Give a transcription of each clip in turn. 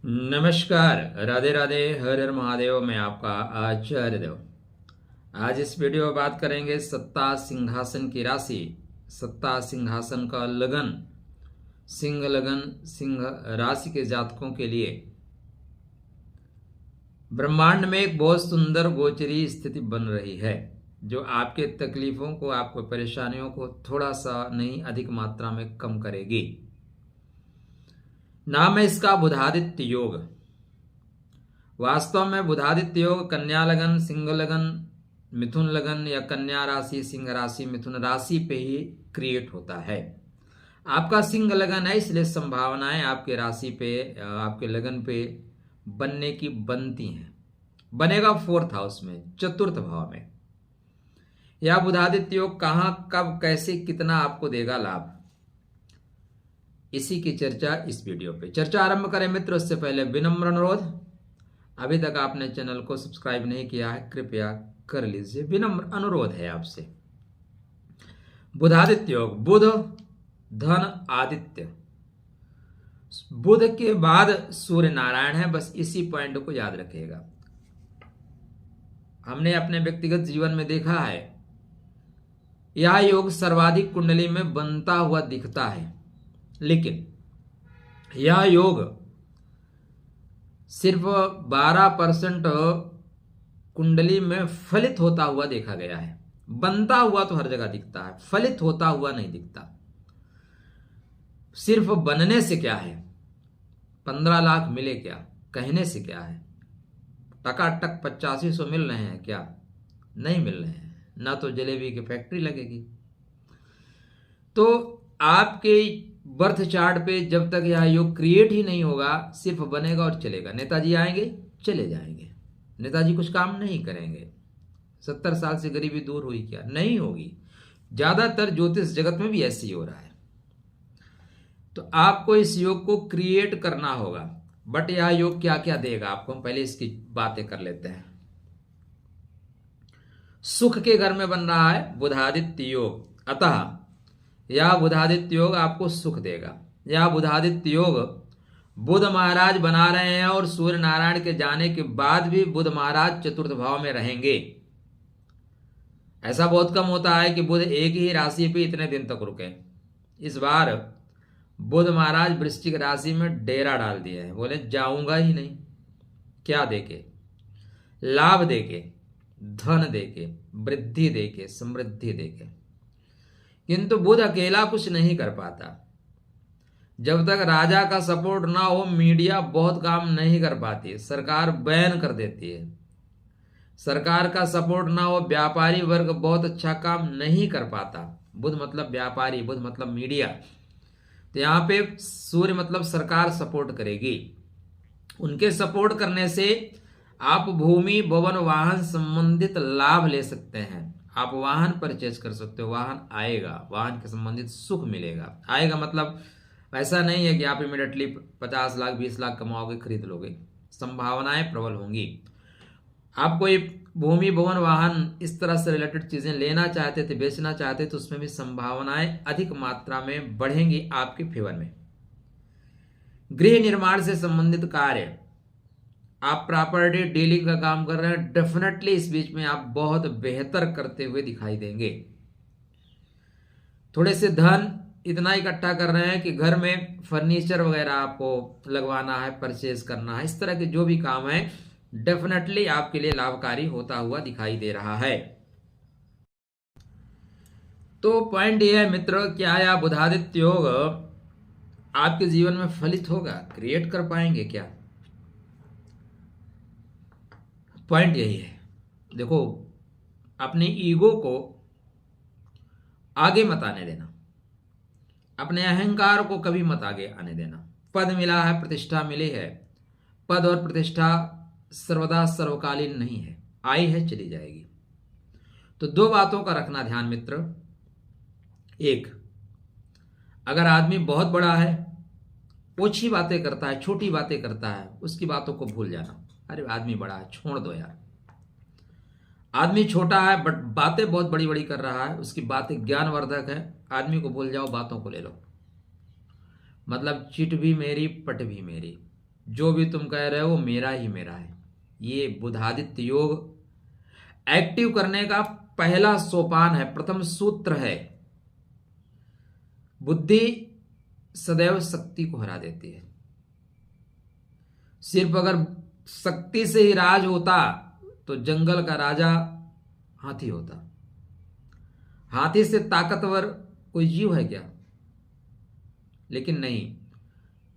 नमस्कार, राधे राधे, हर हर महादेव। मैं आपका आचार्य देव। आज इस वीडियो में बात करेंगे सत्ता सिंहासन की राशि, सत्ता सिंहासन का लगन, सिंह लगन, सिंह राशि के जातकों के लिए ब्रह्मांड में एक बहुत सुंदर गोचरी स्थिति बन रही है, जो आपके तकलीफों को, आपको परेशानियों को थोड़ा सा नहीं अधिक मात्रा में कम करेगी। नाम है इसका बुधादित्य योग। वास्तव में बुधादित्य योग कन्या लगन, सिंह लगन, मिथुन लगन या कन्या राशि, सिंह राशि, मिथुन राशि पे ही क्रिएट होता है। आपका सिंह लगन है, इसलिए संभावनाएं आपके राशि पे, आपके लगन पे बनने की बनती हैं। बनेगा फोर्थ हाउस में, चतुर्थ भाव में। यह बुधादित्य योग कहां, कब, कैसे, कितना आपको देगा लाभ, इसी की चर्चा इस वीडियो पे। चर्चा आरंभ करें मित्र, उससे पहले विनम्र अनुरोध, अभी तक आपने चैनल को सब्सक्राइब नहीं किया है, कृपया कर लीजिए, विनम्र अनुरोध है आपसे। बुधादित्य योग, बुध धन आदित्य, बुध के बाद सूर्य नारायण है, बस इसी पॉइंट को याद रखिएगा। हमने अपने व्यक्तिगत जीवन में देखा है, यह योग सर्वाधिक कुंडली में बनता हुआ दिखता है, लेकिन यह योग सिर्फ 12% कुंडली में फलित होता हुआ देखा गया है। बनता हुआ तो हर जगह दिखता है, फलित होता हुआ नहीं दिखता। सिर्फ बनने से क्या है, 15 लाख मिले क्या, कहने से क्या है, टकाटक 8500 मिल रहे हैं क्या, नहीं मिल रहे हैं, ना तो जलेबी की फैक्ट्री लगेगी। तो आपके बर्थ चार्ट पे जब तक यह योग क्रिएट ही नहीं होगा, सिर्फ बनेगा और चलेगा। नेताजी आएंगे, चले जाएंगे, नेताजी कुछ काम नहीं करेंगे। 70 साल से गरीबी दूर हुई क्या, नहीं होगी। ज्यादातर ज्योतिष जगत में भी ऐसे ही हो रहा है। तो आपको इस योग को क्रिएट करना होगा। बट यह योग क्या क्या देगा आपको, हम पहले इसकी बातें कर लेते हैं। सुख के घर में बन रहा है बुधादित्य योग, अतः यह बुधादित्य योग आपको सुख देगा। यह बुधादित्य योग बुध महाराज बना रहे हैं, और सूर्य नारायण के जाने के बाद भी बुध महाराज चतुर्थ भाव में रहेंगे। ऐसा बहुत कम होता है कि बुध एक ही राशि पे इतने दिन तक रुके। इस बार बुध महाराज वृश्चिक राशि में डेरा डाल दिए हैं, बोले जाऊंगा ही नहीं। क्या देके? लाभ देके, धन देके, वृद्धि देके, समृद्धि देके। किंतु बुध अकेला कुछ नहीं कर पाता। जब तक राजा का सपोर्ट ना हो, मीडिया बहुत काम नहीं कर पाती, सरकार बैन कर देती है। सरकार का सपोर्ट ना हो, व्यापारी वर्ग बहुत अच्छा काम नहीं कर पाता। बुध मतलब व्यापारी, बुध मतलब मीडिया। तो यहां पे सूर्य मतलब सरकार सपोर्ट करेगी। उनके सपोर्ट करने से आप भूमि, भवन, वाहन संबंधित लाभ ले सकते हैं। आप वाहन परचेज कर सकते हो, वाहन आएगा, वाहन के संबंधित सुख मिलेगा। आएगा मतलब ऐसा नहीं है कि आप इमीडिएटली 50 लाख 20 लाख कमाओगे, खरीद लोगे। संभावनाएं प्रबल होंगी। आप कोई भूमि, भवन, वाहन इस तरह से रिलेटेड चीजें लेना चाहते थे, बेचना चाहते, तो उसमें भी संभावनाएं अधिक मात्रा में बढ़ेंगी आपके फेवर में। गृह निर्माण से संबंधित कार्य, आप प्रॉपर्टी डीलिंग का काम कर रहे हैं, डेफिनेटली इस बीच में आप बहुत बेहतर करते हुए दिखाई देंगे। थोड़े से धन इतना इकट्ठा कर रहे हैं कि घर में फर्नीचर वगैरह आपको लगवाना है, परचेज करना है, इस तरह के जो भी काम है डेफिनेटली आपके लिए लाभकारी होता हुआ दिखाई दे रहा है। तो पॉइंट यह है मित्र, क्या यह बुधादित्य योग आपके जीवन में फलित होगा, क्रिएट कर पाएंगे क्या? पॉइंट यही है। देखो, अपने ईगो को आगे मत आने देना, अपने अहंकार को कभी मत आगे आने देना। पद मिला है, प्रतिष्ठा मिली है, पद और प्रतिष्ठा सर्वदा सर्वकालीन नहीं है, आई है चली जाएगी। तो दो बातों का रखना ध्यान मित्र। एक, अगर आदमी बहुत बड़ा है, ओछी बातें करता है, छोटी बातें करता है, उसकी बातों को भूल जाना। अरे आदमी बड़ा है, छोड़ दो यार। आदमी छोटा है बट बातें बहुत बड़ी बड़ी कर रहा है, उसकी बातें ज्ञानवर्धक है, आदमी को भूल जाओ, बातों को ले लो। मतलब चिट भी मेरी, पट भी मेरी। जो भी तुम कह रहे हो वो मेरा ही मेरा है। ये बुधादित्य योग एक्टिव करने का पहला सोपान है, प्रथम सूत्र है। बुद्धि सदैव शक्ति को हरा देती है। सिर्फ अगर शक्ति से ही राज होता तो जंगल का राजा हाथी होता। हाथी से ताकतवर कोई जीव है क्या? लेकिन नहीं,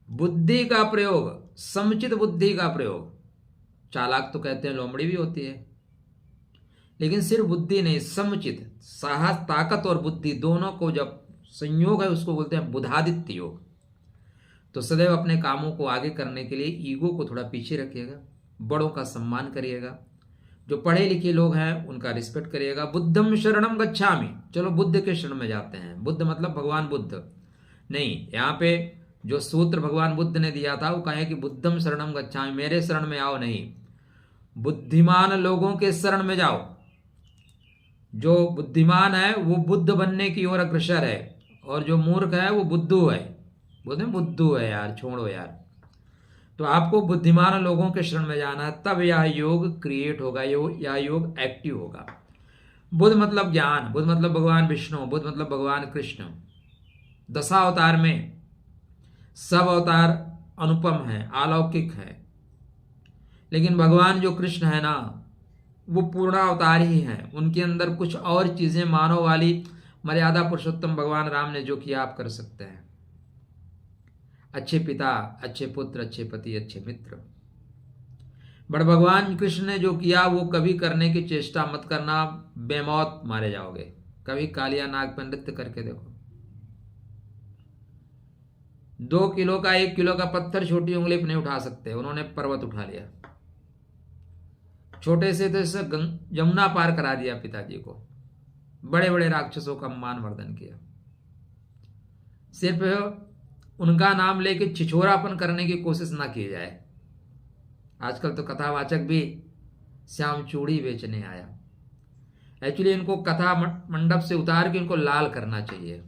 बुद्धि का प्रयोग, समुचित बुद्धि का प्रयोग। चालाक तो कहते हैं लोमड़ी भी होती है, लेकिन सिर्फ बुद्धि नहीं, समुचित साहस, ताकत और बुद्धि दोनों को जब संयोग है उसको बोलते हैं बुधादित्य योग। तो सदैव अपने कामों को आगे करने के लिए ईगो को थोड़ा पीछे रखिएगा, बड़ों का सम्मान करिएगा, जो पढ़े लिखे लोग हैं उनका रिस्पेक्ट करिएगा। बुद्धम शरणम गच्छामि, चलो बुद्ध के शरण में जाते हैं। बुद्ध मतलब भगवान बुद्ध नहीं, यहाँ पे जो सूत्र भगवान बुद्ध ने दिया था वो कहे कि बुद्धम शरणम गच्छामि, मेरे शरण में आओ नहीं, बुद्धिमान लोगों के शरण में जाओ। जो बुद्धिमान है वो बुद्ध बनने की ओर अग्रसर है, और जो मूर्ख है वो बुद्धू है। बोलते बुद्धू है यार, छोड़ो यार। तो आपको बुद्धिमान लोगों के शरण में जाना है, तब यह योग क्रिएट होगा, यह योग एक्टिव होगा। बुद्ध मतलब ज्ञान, बुद्ध मतलब भगवान विष्णु, बुद्ध मतलब भगवान कृष्ण। दशावतार में सब अवतार अनुपम है, अलौकिक है, लेकिन भगवान जो कृष्ण है ना वो पूर्ण अवतार ही है। उनके अंदर कुछ और चीजें मानव वाली मर्यादा पुरुषोत्तम भगवान राम ने जो किया आप कर सकते हैं। अच्छे पिता, अच्छे पुत्र, अच्छे पति, अच्छे मित्र। बट भगवान कृष्ण ने जो किया वो कभी करने की चेष्टा मत करना, बेमौत मारे जाओगे। कभी कालिया नाग पर नृत्य करके देखो। 2 किलो का 1 किलो का पत्थर छोटी उंगली पर नहीं उठा सकते, उन्होंने पर्वत उठा लिया। छोटे से तो इससे यमुना पार करा दिया पिताजी को। बड़े बड़े राक्षसों का मान वर्धन किया। सिर्फ उनका नाम लेके छिछोरापन करने की कोशिश ना की जाए। आजकल तो कथावाचक भी श्याम चूड़ी बेचने आया। एक्चुअली इनको कथा मंडप से उतार के इनको लाल करना चाहिए।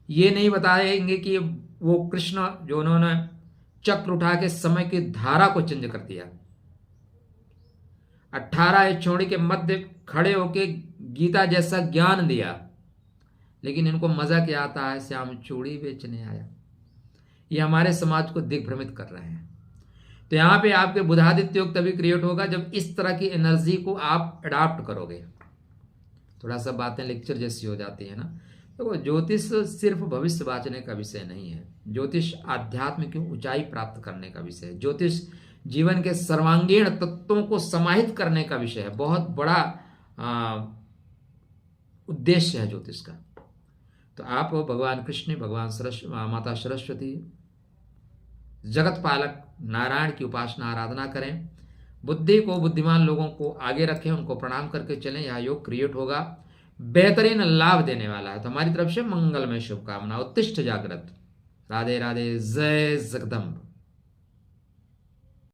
ये नहीं बताएंगे कि वो कृष्ण जो उन्होंने चक्र उठा के समय की धारा को चेंज कर दिया। 18 छोड़ी के मध्य खड़े होके गीता जैसा ज्ञान दिया, लेकिन इनको मजा क्या आता है, श्याम चूड़ी बेचने आया। ये हमारे समाज को दिग्भ्रमित कर रहे हैं। तो यहाँ पे आपके बुधादित्य योग तभी क्रिएट होगा जब इस तरह की एनर्जी को आप अडॉप्ट करोगे। थोड़ा सा बातें लेक्चर जैसी हो जाती है ना। तो ज्योतिष सिर्फ भविष्य वाचने का विषय नहीं है। ज्योतिष आध्यात्म की ऊंचाई प्राप्त करने का विषय है। ज्योतिष जीवन के सर्वांगीण तत्वों को समाहित करने का विषय है। बहुत बड़ा उद्देश्य है ज्योतिष का। तो आप भगवान कृष्ण, भगवान माता सरस्वती, जगत पालक नारायण की उपासना आराधना करें। बुद्धि को, बुद्धिमान लोगों को आगे रखें, उनको प्रणाम करके चलें। यह योग क्रिएट होगा, बेहतरीन लाभ देने वाला है। तो हमारी तरफ से मंगलमय शुभकामना। उत्तिष्ठ जागृत। राधे राधे, जय जगदम्ब।